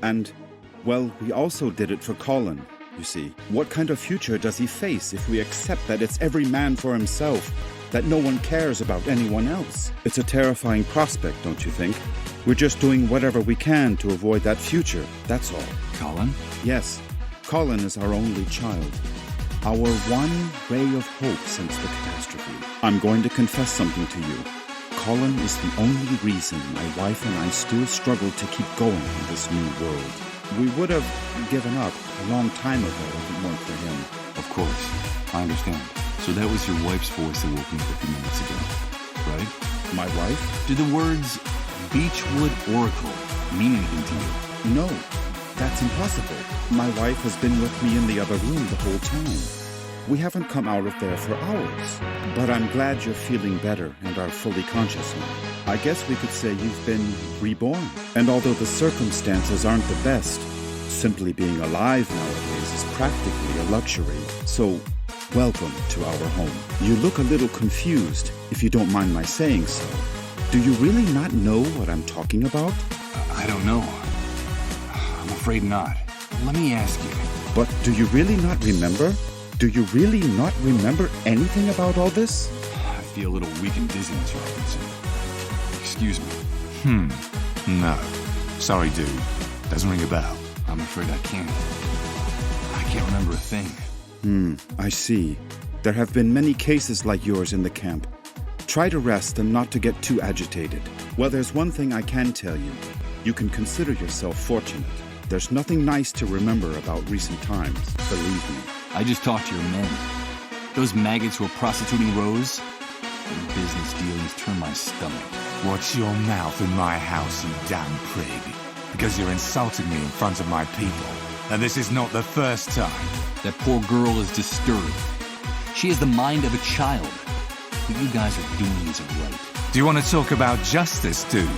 And, well, we also did it for Colin, you see. What kind of future does he face if we accept that it's every man for himself, that no one cares about anyone else? It's a terrifying prospect, don't you think? We're just doing whatever we can to avoid that future, that's all. Colin? Yes, Colin is our only child. Our one ray of hope since the catastrophe. I'm going to confess something to you. Colin is the only reason my wife and I still struggle to keep going in this new world. We would have given up a long time ago if it weren't for him. Of course. I understand. So that was your wife's voice that woke me up a few minutes ago, right? My wife? Do the words Beechwood Oracle mean anything to you? No, that's impossible. My wife has been with me in the other room the whole time. We haven't come out of there for hours. But I'm glad you're feeling better and are fully conscious now. I guess we could say you've been reborn. And although the circumstances aren't the best, simply being alive nowadays is practically a luxury. So, welcome to our home. You look a little confused, if you don't mind my saying so. Do you really not know what I'm talking about? I don't know. I'm afraid not. Let me ask you. But do you really not remember? Do you really not remember anything about all this? I feel a little weak and dizzy, Mr. Atkinson. Excuse me. No. Sorry, dude. Doesn't ring a bell. I'm afraid I can't. I can't remember a thing. I see. There have been many cases like yours in the camp. Try to rest and not to get too agitated. Well, there's one thing I can tell you. You can consider yourself fortunate. There's nothing nice to remember about recent times, believe me. I just talked to your men. Those maggots who are prostituting Rose, their business dealings turn my stomach. Watch your mouth in my house, you damn prig. Because you're insulting me in front of my people. And this is not the first time. That poor girl is disturbed. She has the mind of a child. What you guys are doing isn't right. Do you want to talk about justice, dude?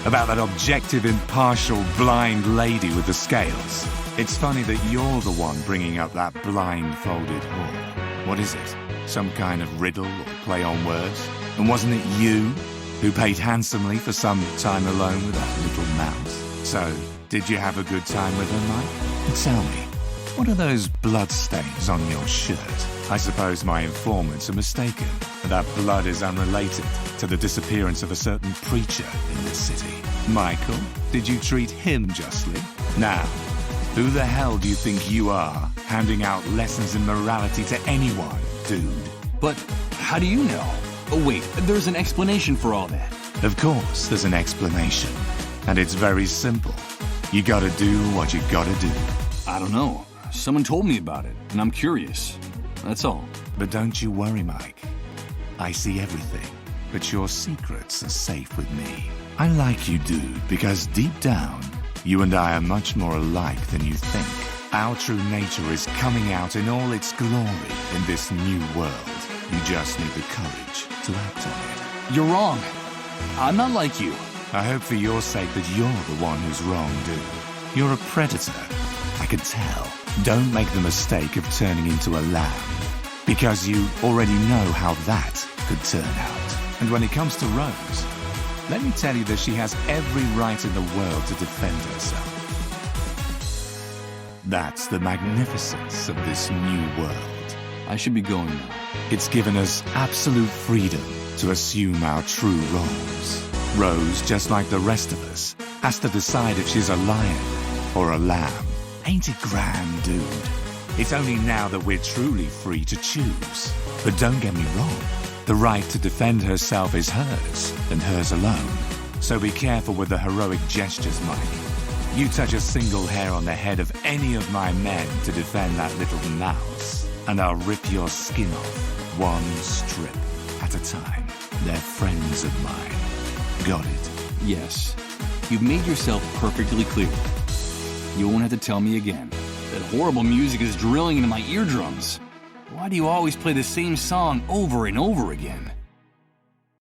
About that objective, impartial, blind lady with the scales? It's funny that you're the one bringing up that blindfolded whore. What is it? Some kind of riddle or play on words? And wasn't it you who paid handsomely for some time alone with that little mouse? So, did you have a good time with her, Mike? And tell me, what are those bloodstains on your shirt? I suppose my informants are mistaken, and that blood is unrelated to the disappearance of a certain preacher in this city. Michael, did you treat him justly? Now, who the hell do you think you are, handing out lessons in morality to anyone, dude? But how do you know? Oh wait, there's an explanation for all that. Of course, there's an explanation. And it's very simple. You gotta do what you gotta do. I don't know. Someone told me about it, and I'm curious. That's all. But don't you worry, Mike. I see everything. But your secrets are safe with me. I like you, dude, because deep down, you and I are much more alike than you think. Our true nature is coming out in all its glory in this new world. You just need the courage to act on it. You're wrong. I'm not like you. I hope for your sake that you're the one who's wrong, dude. You're a predator. I can tell. Don't make the mistake of turning into a lamb, because you already know how that could turn out. And when it comes to Rose, let me tell you that she has every right in the world to defend herself. That's the magnificence of this new world. I should be going now. It's given us absolute freedom to assume our true roles. Rose, just like the rest of us, has to decide if she's a lion or a lamb. Ain't it grand, dude? It's only now that we're truly free to choose. But don't get me wrong. The right to defend herself is hers, and hers alone. So be careful with the heroic gestures, Mike. You touch a single hair on the head of any of my men to defend that little mouse, and I'll rip your skin off, one strip at a time. They're friends of mine. Got it? Yes. You've made yourself perfectly clear. You won't have to tell me again. That horrible music is drilling into my eardrums. Why do you always play the same song over and over again?